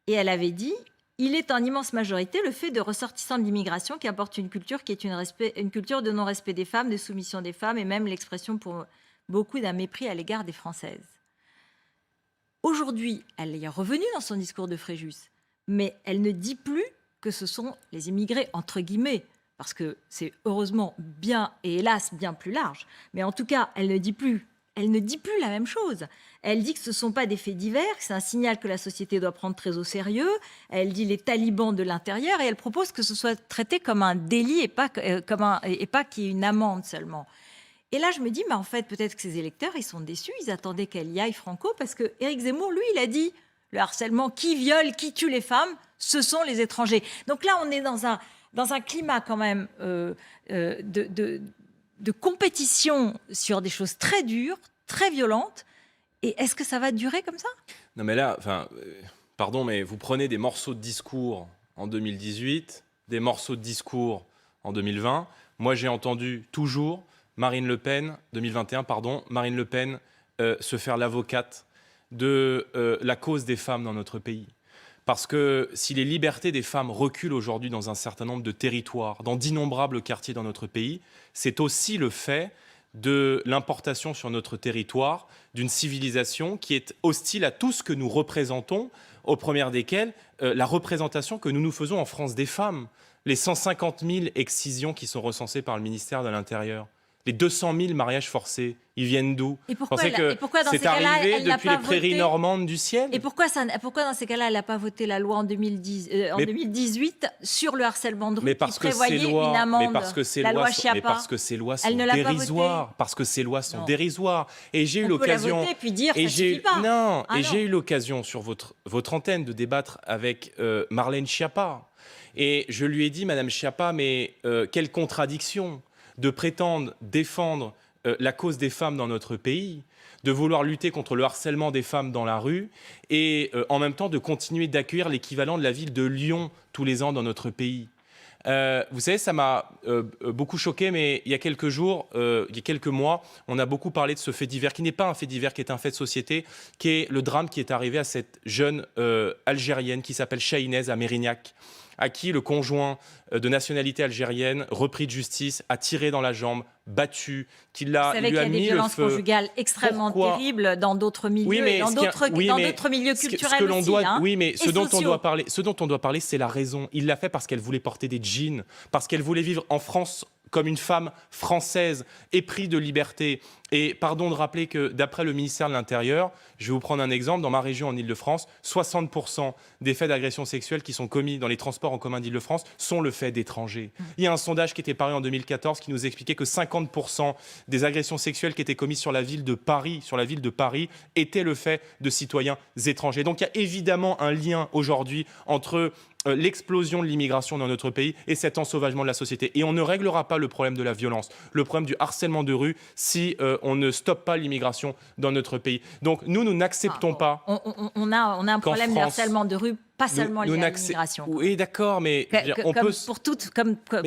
Et elle avait dit « Il est en immense majorité le fait de ressortissants de l'immigration qui apportent une culture qui est une culture de non-respect des femmes, de soumission des femmes et même l'expression pour beaucoup d'un mépris à l'égard des Françaises. » Aujourd'hui, elle est revenue dans son discours de Fréjus, mais elle ne dit plus que ce sont les immigrés, entre guillemets, parce que c'est heureusement bien et hélas bien plus large. Mais en tout cas, elle ne dit plus la même chose. Elle dit que ce ne sont pas des faits divers, que c'est un signal que la société doit prendre très au sérieux. Elle dit les talibans de l'intérieur et elle propose que ce soit traité comme un délit et pas qu'il y ait une amende seulement. Et là, je me dis, mais en fait, peut-être que ces électeurs, ils sont déçus, ils attendaient qu'elle y aille franco, parce que Éric Zemmour, lui, il a dit, le harcèlement, qui viole, qui tue les femmes, ce sont les étrangers. Donc là, on est dans un climat quand même de compétition sur des choses très dures, très violentes. Et est-ce que ça va durer comme ça? Non, mais là, pardon, mais vous prenez des morceaux de discours en 2018, des morceaux de discours en 2020. Moi, j'ai entendu toujours Marine Le Pen, 2021, pardon, Marine Le Pen se faire l'avocate de la cause des femmes dans notre pays. Parce que si les libertés des femmes reculent aujourd'hui dans un certain nombre de territoires, dans d'innombrables quartiers dans notre pays, c'est aussi le fait de l'importation sur notre territoire d'une civilisation qui est hostile à tout ce que nous représentons, aux premières desquelles la représentation que nous nous faisons en France des femmes, les 150 000 excisions qui sont recensées par le ministère de l'Intérieur. Les 200 000 mariages forcés, ils viennent d'où? Et pourquoi dans ces cas-là, arrivé depuis les prairies normandes du ciel? Et pourquoi dans ces cas-là, elle n'a pas voté la loi en 2018 sur le harcèlement de rue qui prévoyait une amende? La loi Schiappa. Mais parce que ces lois sont dérisoires. Parce que ces lois sont dérisoires. Et j'ai eu l'occasion. On peut la voter puis dire ça suffit pas. Non. J'ai eu l'occasion sur votre antenne de débattre avec Marlène Schiappa. Et je lui ai dit, Madame Schiappa, mais quelle contradiction de prétendre défendre la cause des femmes dans notre pays, de vouloir lutter contre le harcèlement des femmes dans la rue et en même temps de continuer d'accueillir l'équivalent de la ville de Lyon tous les ans dans notre pays. Vous savez, ça m'a beaucoup choqué, mais il y a quelques jours, il y a quelques mois, on a beaucoup parlé de ce fait divers, qui n'est pas un fait divers, qui est un fait de société, qui est le drame qui est arrivé à cette jeune Algérienne qui s'appelle Chahinez à Mérignac, à qui le conjoint de nationalité algérienne, repris de justice, a tiré dans la jambe, battu, qu'il lui a mis le feu. Vous savez qu'il y a des violences conjugales extrêmement terribles dans d'autres milieux, dans d'autres milieux culturels aussi. Oui, mais ce dont on doit parler, c'est la raison. Il l'a fait parce qu'elle voulait porter des jeans, parce qu'elle voulait vivre en France comme une femme française éprise de liberté. Et pardon de rappeler que d'après le ministère de l'Intérieur, je vais vous prendre un exemple, dans ma région en Ile-de-France, 60% des faits d'agression sexuelle qui sont commis dans les transports en commun d'Ile-de-France sont le fait d'étrangers. Il y a un sondage qui était paru en 2014 qui nous expliquait que 50% des agressions sexuelles qui étaient commises sur la ville de Paris, étaient le fait de citoyens étrangers. Donc il y a évidemment un lien aujourd'hui entre l'explosion de l'immigration dans notre pays et cet ensauvagement de la société. Et on ne réglera pas le problème de la violence, le problème du harcèlement de rue si on ne stoppe pas l'immigration dans notre pays. Donc nous n'acceptons pas... On a un problème de harcèlement de rue, pas seulement lié à l'immigration. Oui, d'accord, mais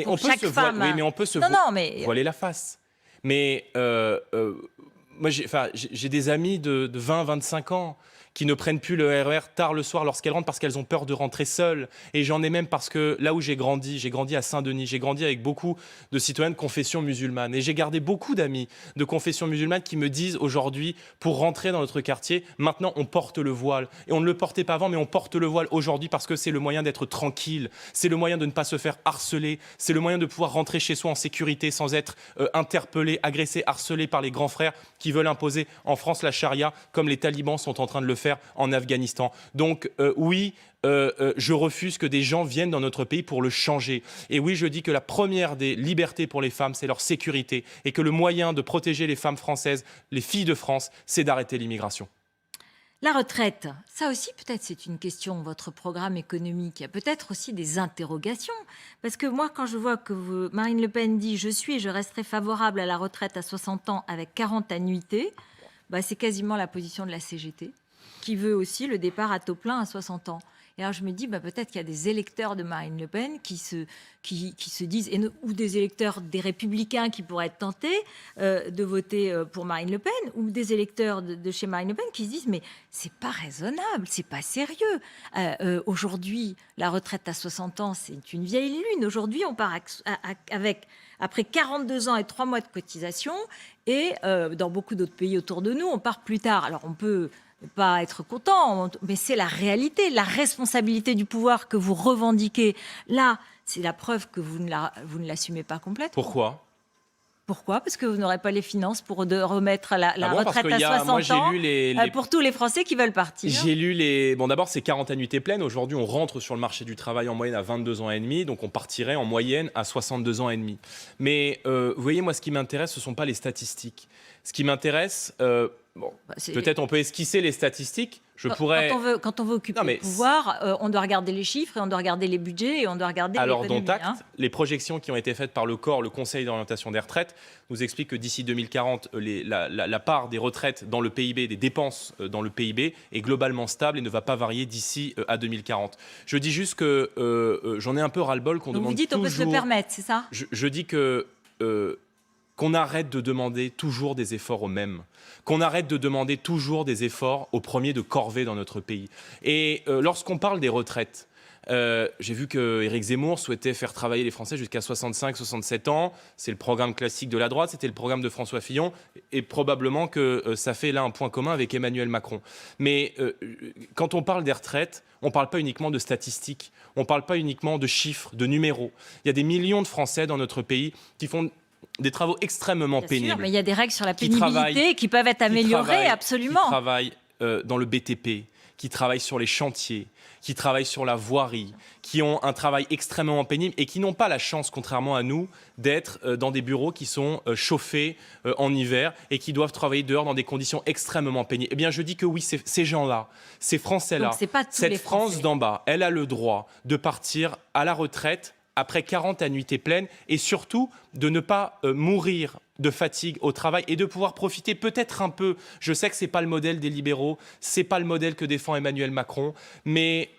pour chaque femme... Oui, mais on peut se voiler la face. Mais moi, j'ai des amis de 20-25 ans qui ne prennent plus le RER tard le soir lorsqu'elles rentrent parce qu'elles ont peur de rentrer seules. Et j'en ai même parce que là où j'ai grandi à Saint-Denis, j'ai grandi avec beaucoup de citoyens de confession musulmane. Et j'ai gardé beaucoup d'amis de confession musulmane qui me disent aujourd'hui, pour rentrer dans notre quartier, maintenant on porte le voile. Et on ne le portait pas avant, mais on porte le voile aujourd'hui parce que c'est le moyen d'être tranquille, c'est le moyen de ne pas se faire harceler, c'est le moyen de pouvoir rentrer chez soi en sécurité sans être interpellé, agressé, harcelé par les grands frères qui veulent imposer en France la charia, comme les talibans sont en train de le faire faire en Afghanistan. Donc oui, je refuse que des gens viennent dans notre pays pour le changer. Et oui, je dis que la première des libertés pour les femmes, c'est leur sécurité. Et que le moyen de protéger les femmes françaises, les filles de France, c'est d'arrêter l'immigration. La retraite, ça aussi peut-être c'est une question, votre programme économique. Il y a peut-être aussi des interrogations. Parce que moi, quand je vois que Marine Le Pen dit « je suis et je resterai favorable à la retraite à 60 ans avec 40 annuités », c'est quasiment la position de la CGT, qui veut aussi le départ à taux plein à 60 ans. Et alors je me dis, peut-être qu'il y a des électeurs de Marine Le Pen qui se disent, ou des électeurs des Républicains qui pourraient être tentés de voter pour Marine Le Pen, ou des électeurs de chez Marine Le Pen qui se disent, mais c'est pas raisonnable, c'est pas sérieux. Aujourd'hui, la retraite à 60 ans, c'est une vieille lune. Aujourd'hui, on part après 42 ans et 3 mois de cotisation, et dans beaucoup d'autres pays autour de nous, on part plus tard. Alors on peut pas être content, mais c'est la réalité, la responsabilité du pouvoir que vous revendiquez. Là, c'est la preuve que vous ne l'assumez pas complètement. Pourquoi ? Pourquoi ? Parce que vous n'aurez pas les finances pour remettre la retraite à 60 moi, ans pour tous les Français qui veulent partir. J'ai lu les... Bon, d'abord, c'est 40 annuités pleines. Aujourd'hui, on rentre sur le marché du travail en moyenne à 22 ans et demi, donc on partirait en moyenne à 62 ans et demi. Mais vous voyez, moi, ce qui m'intéresse, ce ne sont pas les statistiques. Ce qui m'intéresse... peut-être on peut esquisser les statistiques. Quand on veut occuper le pouvoir, on doit regarder les chiffres, et on doit regarder les budgets, et on doit regarder l'économie. Alors, dont acte, les projections qui ont été faites par le COR, le Conseil d'orientation des retraites, nous expliquent que d'ici 2040, la part des retraites dans le PIB, des dépenses dans le PIB, est globalement stable et ne va pas varier d'ici à 2040. Je dis juste que j'en ai un peu ras-le-bol qu'on demande toujours... Vous dites on peut se le permettre, c'est ça ? Je dis que... qu'on arrête de demander toujours des efforts aux mêmes, qu'on arrête de demander toujours des efforts aux premiers de corvée dans notre pays. Et lorsqu'on parle des retraites, j'ai vu qu'Éric Zemmour souhaitait faire travailler les Français jusqu'à 65-67 ans. C'est le programme classique de la droite, c'était le programme de François Fillon, et probablement que ça fait là un point commun avec Emmanuel Macron. Mais quand on parle des retraites, on ne parle pas uniquement de statistiques, on ne parle pas uniquement de chiffres, de numéros. Il y a des millions de Français dans notre pays qui font des travaux extrêmement pénibles. Bien sûr, mais il y a des règles sur la pénibilité qui peuvent être améliorées, absolument. Qui travaillent dans le BTP, qui travaillent sur les chantiers, qui travaillent sur la voirie, qui ont un travail extrêmement pénible et qui n'ont pas la chance, contrairement à nous, d'être dans des bureaux qui sont chauffés en hiver et qui doivent travailler dehors dans des conditions extrêmement pénibles. Eh bien, je dis que oui, ces gens-là, ces Français-là, cette France d'en bas, elle a le droit de partir à la retraite après 40 annuités pleines, et surtout de ne pas mourir de fatigue au travail et de pouvoir profiter peut-être un peu. Je sais que ce n'est pas le modèle des libéraux, ce n'est pas le modèle que défend Emmanuel Macron, mais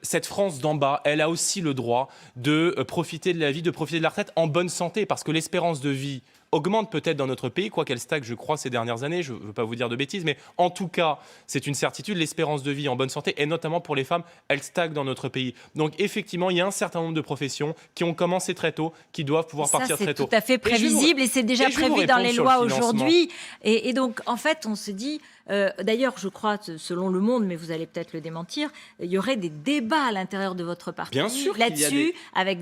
cette France d'en bas, elle a aussi le droit de profiter de la vie, de profiter de la retraite en bonne santé, parce que l'espérance de vie augmente peut-être dans notre pays, quoi qu'elle stagne, je crois, ces dernières années. Je ne veux pas vous dire de bêtises, mais en tout cas, c'est une certitude. L'espérance de vie en bonne santé, et notamment pour les femmes, elle stagne dans notre pays. Donc, effectivement, il y a un certain nombre de professions qui ont commencé très tôt, qui doivent pouvoir partir très tôt. C'est tout à fait prévisible et c'est déjà prévu dans les lois aujourd'hui. Et donc, en fait, on se dit... D'ailleurs, je crois, selon Le Monde, mais vous allez peut-être le démentir, il y aurait des débats à l'intérieur de votre parti là-dessus, avec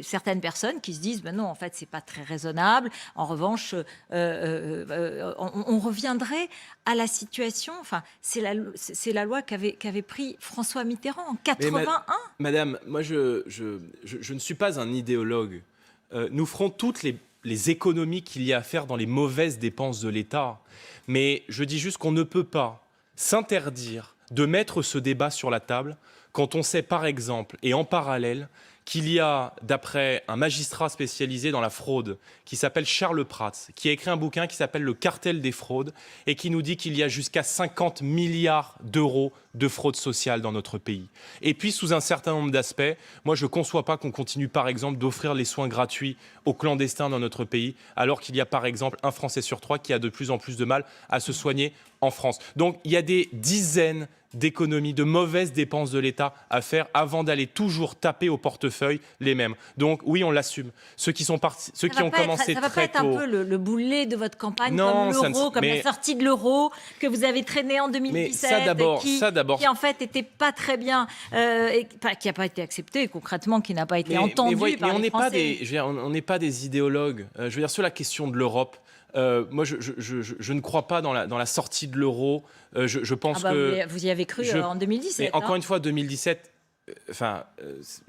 certaines personnes qui se disent non, en fait, c'est pas très raisonnable. En revanche, on reviendrait à la situation. Enfin, c'est la loi qu'avait pris François Mitterrand en 81. Madame, moi, je ne suis pas un idéologue. Nous ferons toutes les économies qu'il y a à faire dans les mauvaises dépenses de l'État. Mais je dis juste qu'on ne peut pas s'interdire de mettre ce débat sur la table quand on sait, par exemple, et en parallèle, qu'il y a, d'après un magistrat spécialisé dans la fraude, qui s'appelle Charles Prats, qui a écrit un bouquin qui s'appelle « Le cartel des fraudes » et qui nous dit qu'il y a jusqu'à 50 milliards d'euros de fraude sociale dans notre pays. Et puis, sous un certain nombre d'aspects, moi, je ne conçois pas qu'on continue, par exemple, d'offrir les soins gratuits aux clandestins dans notre pays, alors qu'il y a, par exemple, un Français sur 3 qui a de plus en plus de mal à se soigner en France. Donc, il y a des dizaines d'économies, de mauvaises dépenses de l'État à faire avant d'aller toujours taper au portefeuille les mêmes. Donc oui, on l'assume. Ceux qui ont commencé très tôt... Ça ne va pas être un peu le boulet de votre campagne, comme l'euro, comme la sortie de l'euro, que vous avez traîné en 2017, qui en fait n'était pas très bien, qui n'a pas été accepté concrètement, qui n'a pas été entendu par les Français. On n'est pas des idéologues. Je veux dire, sur la question de l'Europe, moi, je ne crois pas dans la sortie de l'euro. Je pense que... Vous y avez cru en 2017. Mais encore une fois, 2017...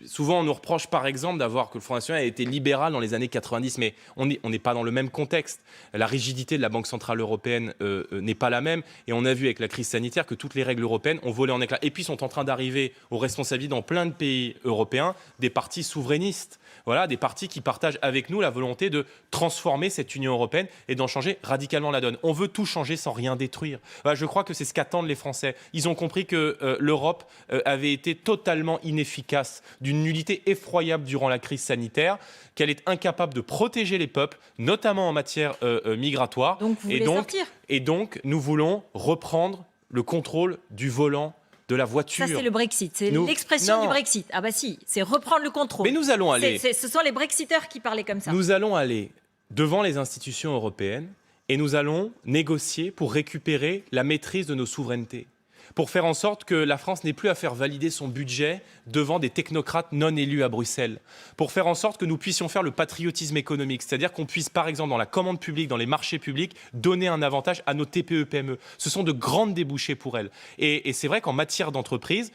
souvent on nous reproche par exemple que le Front National a été libéral dans les années 90, mais on n'est pas dans le même contexte. La rigidité de la Banque Centrale Européenne n'est pas la même, et on a vu avec la crise sanitaire que toutes les règles européennes ont volé en éclats. Et puis sont en train d'arriver aux responsabilités dans plein de pays européens des partis souverainistes. Voilà, des partis qui partagent avec nous la volonté de transformer cette Union européenne et d'en changer radicalement la donne. On veut tout changer sans rien détruire. Voilà, je crois que c'est ce qu'attendent les Français. Ils ont compris que l'Europe avait été totalement inefficace, d'une nullité effroyable durant la crise sanitaire, qu'elle est incapable de protéger les peuples, notamment en matière migratoire. Donc vous voulez sortir. Et donc nous voulons reprendre le contrôle du volant de la voiture. Ça, c'est le Brexit. C'est l'expression du Brexit. Ah bah si, c'est reprendre le contrôle. Mais nous allons aller... Ce sont les Brexiteurs qui parlaient comme ça. Nous allons aller devant les institutions européennes et nous allons négocier pour récupérer la maîtrise de nos souverainetés, pour faire en sorte que la France n'ait plus à faire valider son budget devant des technocrates non élus à Bruxelles, pour faire en sorte que nous puissions faire le patriotisme économique, c'est-à-dire qu'on puisse, par exemple, dans la commande publique, dans les marchés publics, donner un avantage à nos TPE-PME. Ce sont de grandes débouchés pour elles. Et c'est vrai qu'en matière d'entreprise,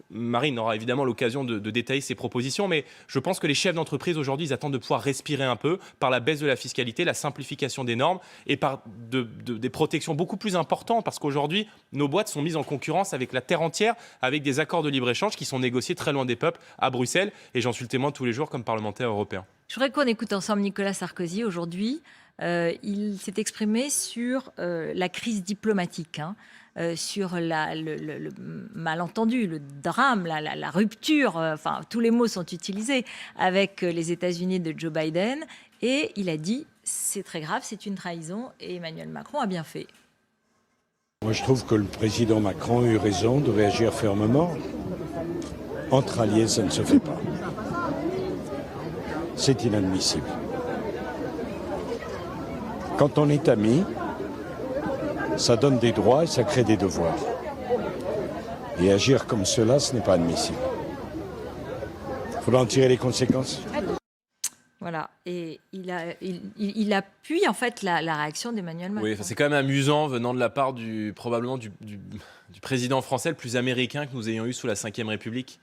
Marine aura évidemment l'occasion de détailler ses propositions, mais je pense que les chefs d'entreprise aujourd'hui, ils attendent de pouvoir respirer un peu par la baisse de la fiscalité, la simplification des normes et par des protections beaucoup plus importantes, parce qu'aujourd'hui, nos boîtes sont mises en concurrence avec la terre entière, avec des accords de libre-échange qui sont négociés très loin des peuples à Bruxelles, et j'en suis le témoin tous les jours comme parlementaire européen. Je voudrais qu'on écoute ensemble Nicolas Sarkozy. Aujourd'hui, il s'est exprimé sur la crise diplomatique, sur le malentendu, le drame, la rupture, enfin tous les mots sont utilisés avec les États-Unis de Joe Biden, et il a dit c'est très grave, c'est une trahison, et Emmanuel Macron a bien fait. Moi, je trouve que le président Macron a eu raison de réagir fermement. Entre alliés, ça ne se fait pas. C'est inadmissible. Quand on est amis, ça donne des droits et ça crée des devoirs. Et agir comme cela, ce n'est pas admissible. Il faudra en tirer les conséquences. Voilà, et il appuie en fait la réaction d'Emmanuel Macron. Oui, c'est quand même amusant venant de la part probablement du président français le plus américain que nous ayons eu sous la Ve République.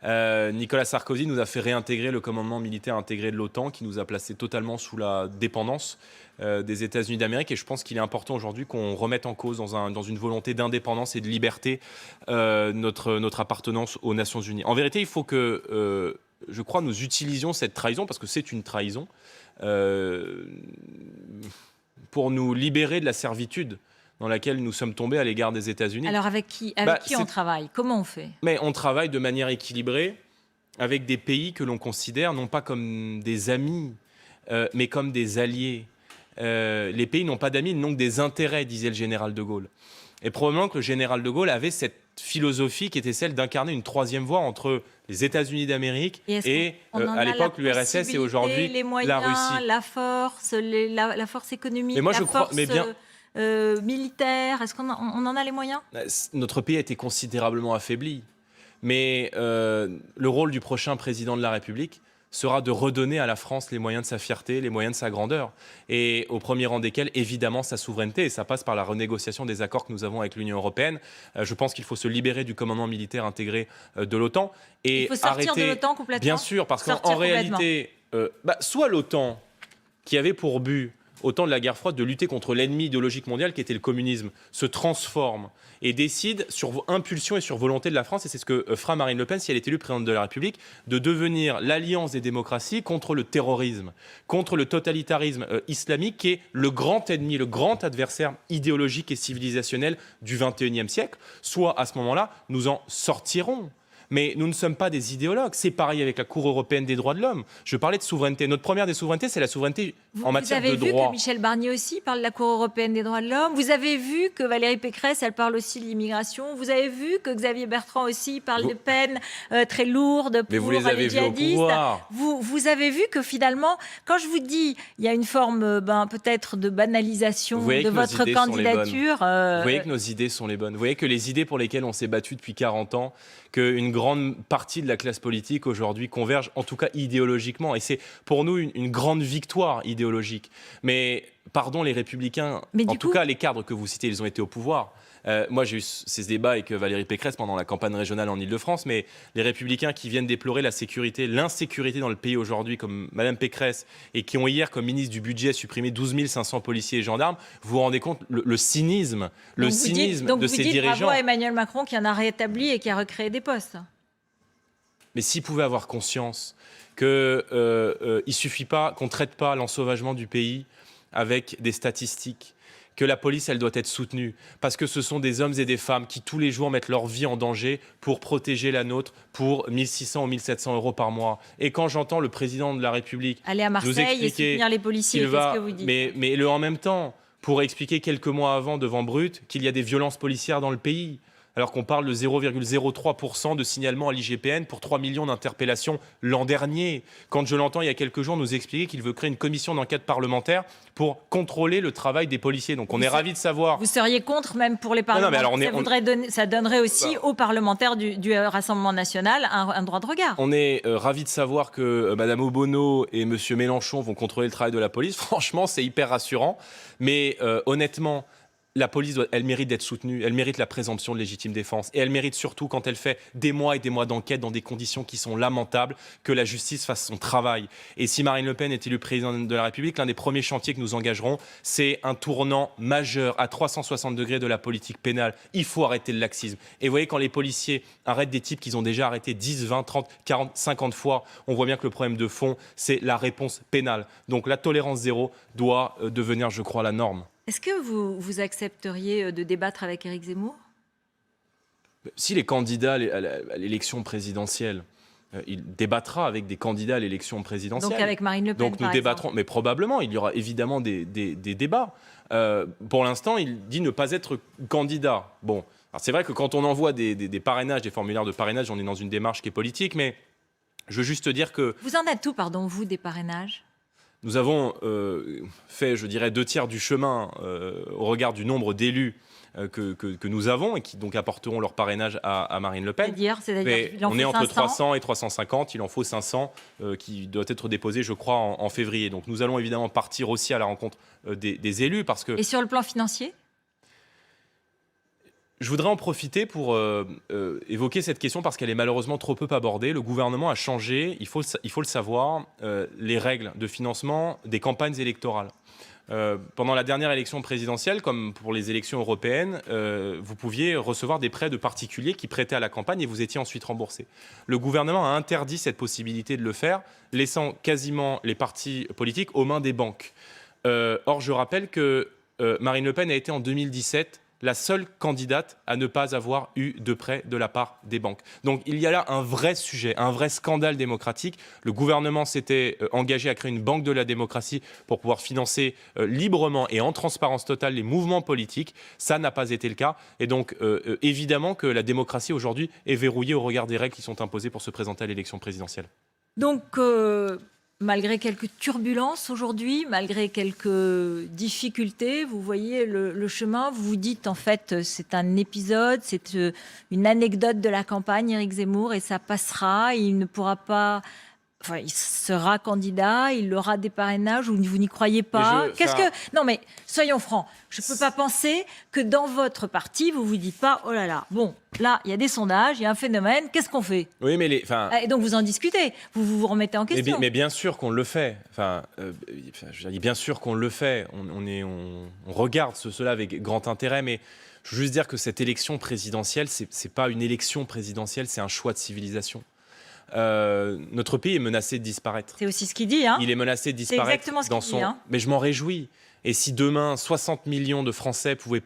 Nicolas Sarkozy nous a fait réintégrer le commandement militaire intégré de l'OTAN, qui nous a placés totalement sous la dépendance des États-Unis d'Amérique. Et je pense qu'il est important aujourd'hui qu'on remette en cause, dans une volonté d'indépendance et de liberté, notre appartenance aux Nations Unies. En vérité, il faut que... je crois nous utilisions cette trahison, parce que c'est une trahison, pour nous libérer de la servitude dans laquelle nous sommes tombés à l'égard des États-Unis. Alors avec qui on travaille? Comment on fait? Mais on travaille de manière équilibrée avec des pays que l'on considère non pas comme des amis, mais comme des alliés. Les pays n'ont pas d'amis, ils n'ont que des intérêts, disait le général de Gaulle. Et probablement que le général de Gaulle avait cette philosophie qui était celle d'incarner une troisième voie entre les États-Unis d'Amérique et à l'époque l'URSS et aujourd'hui la Russie. La force économique, militaire, est-ce qu'on en a les moyens? Notre pays a été considérablement affaibli, mais le rôle du prochain président de la République sera de redonner à la France les moyens de sa fierté, les moyens de sa grandeur, et au premier rang desquels, évidemment, sa souveraineté. Et ça passe par la renégociation des accords que nous avons avec l'Union européenne. Je pense qu'il faut se libérer du commandement militaire intégré de l'OTAN. Et il faut sortir de l'OTAN complètement. Bien sûr, parce qu'en réalité, soit l'OTAN, qui avait pour but, au temps de la guerre froide, de lutter contre l'ennemi idéologique mondial qui était le communisme, se transforme et décide sur impulsion et sur volonté de la France, et c'est ce que fera Marine Le Pen si elle est élue présidente de la République, de devenir l'alliance des démocraties contre le terrorisme, contre le totalitarisme islamique, qui est le grand ennemi, le grand adversaire idéologique et civilisationnel du XXIe siècle. Soit à ce moment-là, nous en sortirons. Mais nous ne sommes pas des idéologues. C'est pareil avec la Cour européenne des droits de l'homme. Je parlais de souveraineté. Notre première des souverainetés, c'est la souveraineté en matière de droit. Vous avez vu que Michel Barnier aussi parle de la Cour européenne des droits de l'homme. Vous avez vu que Valérie Pécresse, elle parle aussi de l'immigration. Vous avez vu que Xavier Bertrand aussi parle de peines très lourdes pour les djihadistes. Vous avez vu que finalement, quand je vous dis, il y a une forme peut-être de banalisation de votre candidature. Vous voyez que nos idées sont les bonnes. Vous voyez que les idées pour lesquelles on s'est battu depuis 40 ans, qu'une grande grande partie de la classe politique aujourd'hui converge, en tout cas idéologiquement. Et c'est pour nous une grande victoire idéologique. Mais, pardon, les Républicains, en tout cas les cadres que vous citez, ils ont été au pouvoir. Moi, j'ai eu ces débats avec Valérie Pécresse pendant la campagne régionale en Ile-de-France, mais les Républicains qui viennent déplorer l'insécurité dans le pays aujourd'hui, comme Madame Pécresse, et qui ont hier, comme ministre du Budget, supprimé 12 500 policiers et gendarmes, vous vous rendez compte le cynisme, de ces dirigeants. Donc vous dites bravo à Emmanuel Macron qui en a rétabli et qui a recréé des postes. Mais s'ils pouvaient avoir conscience qu'il ne suffit pas qu'on ne traite pas l'ensauvagement du pays avec des statistiques, que la police, elle doit être soutenue, parce que ce sont des hommes et des femmes qui, tous les jours, mettent leur vie en danger pour protéger la nôtre pour 1 600 ou 1 700 euros par mois. Et quand j'entends le président de la République aller à Marseille et soutenir les policiers, qu'est-ce que vous dites ? Mais en même temps, pour expliquer quelques mois avant, devant Brut, qu'il y a des violences policières dans le pays, alors qu'on parle de 0,03% de signalement à l'IGPN pour 3 millions d'interpellations l'an dernier. Quand je l'entends il y a quelques jours nous expliquer qu'il veut créer une commission d'enquête parlementaire pour contrôler le travail des policiers. Donc on est ravis de savoir... Vous seriez contre même pour les parlementaires. Ça donnerait aussi aux parlementaires du Rassemblement national un droit de regard. On est ravis de savoir que Mme Obono et M. Mélenchon vont contrôler le travail de la police. Franchement, c'est hyper rassurant. Mais honnêtement... La police, elle mérite d'être soutenue, elle mérite la présomption de légitime défense et elle mérite surtout, quand elle fait des mois et des mois d'enquête dans des conditions qui sont lamentables, que la justice fasse son travail. Et si Marine Le Pen est élue présidente de la République, l'un des premiers chantiers que nous engagerons, c'est un tournant majeur à 360 degrés de la politique pénale. Il faut arrêter le laxisme. Et vous voyez, quand les policiers arrêtent des types qu'ils ont déjà arrêtés 10, 20, 30, 40, 50 fois, on voit bien que le problème de fond, c'est la réponse pénale. Donc la tolérance zéro doit devenir, je crois, la norme. Est-ce que vous accepteriez de débattre avec Éric Zemmour ? S'il est candidat à l'élection présidentielle, il débattra avec des candidats à l'élection présidentielle. Donc avec Marine Le Pen, donc nous débattrons, mais probablement, il y aura évidemment des débats. Pour l'instant, il dit ne pas être candidat. Bon, c'est vrai que quand on envoie des parrainages, des formulaires de parrainage, on est dans une démarche qui est politique, mais je veux juste dire que... Vous en êtes où, pardon, vous, des parrainages ? Nous avons fait, je dirais, 2 tiers du chemin au regard du nombre d'élus que nous avons et qui donc apporteront leur parrainage à Marine Le Pen. C'est-à-dire on est entre 300 et 350, il en faut 500 qui doivent être déposés, je crois, en février. Donc nous allons évidemment partir aussi à la rencontre des élus parce que... Et sur le plan financier ? Je voudrais en profiter pour évoquer cette question parce qu'elle est malheureusement trop peu abordée. Le gouvernement a changé, il faut le savoir, les règles de financement des campagnes électorales. Pendant la dernière élection présidentielle, comme pour les élections européennes, vous pouviez recevoir des prêts de particuliers qui prêtaient à la campagne et vous étiez ensuite remboursé. Le gouvernement a interdit cette possibilité de le faire, laissant quasiment les partis politiques aux mains des banques. Or, je rappelle que Marine Le Pen a été en 2017 la seule candidate à ne pas avoir eu de prêt de la part des banques. Donc il y a là un vrai sujet, un vrai scandale démocratique. Le gouvernement s'était engagé à créer une banque de la démocratie pour pouvoir financer librement et en transparence totale les mouvements politiques. Ça n'a pas été le cas. Et donc évidemment que la démocratie aujourd'hui est verrouillée au regard des règles qui sont imposées pour se présenter à l'élection présidentielle. Donc... malgré quelques turbulences aujourd'hui, malgré quelques difficultés, vous voyez le chemin, vous vous dites en fait c'est un épisode, c'est une anecdote de la campagne, Éric Zemmour, et ça passera, il ne pourra pas... Enfin, il sera candidat, il aura des parrainages, ou vous n'y croyez pas. Non mais, soyons francs, je ne peux pas penser que dans votre parti, vous vous dites pas, oh là là, bon, là, il y a des sondages, il y a un phénomène, qu'est-ce qu'on fait ? Oui, mais Et donc vous en discutez, vous remettez en question. Mais bien sûr qu'on le fait. Je dis bien sûr qu'on le fait. On regarde cela avec grand intérêt, mais je veux juste dire que cette élection présidentielle, c'est pas une élection présidentielle, c'est un choix de civilisation. Notre pays est menacé de disparaître. C'est aussi ce qu'il dit. Hein. Il est menacé de disparaître. C'est exactement ce qu'il dit. Hein. Mais je m'en réjouis. Et si demain, 60 millions de Français pouvaient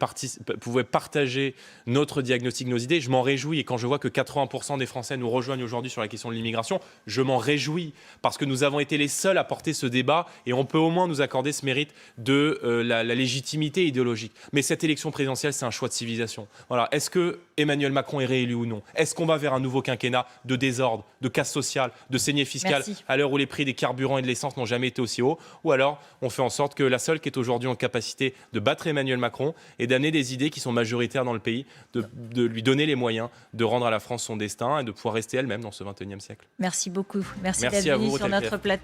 partager notre diagnostic, nos idées, je m'en réjouis. Et quand je vois que 80% des Français nous rejoignent aujourd'hui sur la question de l'immigration, je m'en réjouis. Parce que nous avons été les seuls à porter ce débat et on peut au moins nous accorder ce mérite de la légitimité idéologique. Mais cette élection présidentielle, c'est un choix de civilisation. Voilà. Est-ce que Emmanuel Macron est réélu ou non ? Est-ce qu'on va vers un nouveau quinquennat de désordre, de casse sociale, de saignée fiscale à l'heure où les prix des carburants et de l'essence n'ont jamais été aussi hauts ? Ou alors, on fait en sorte que la seule qui est aujourd'hui aujourd'hui en capacité de battre Emmanuel Macron et d'amener des idées qui sont majoritaires dans le pays, de lui donner les moyens de rendre à la France son destin et de pouvoir rester elle-même dans ce 21e siècle. Merci beaucoup. Merci à d'être venu vous, sur notre plateau.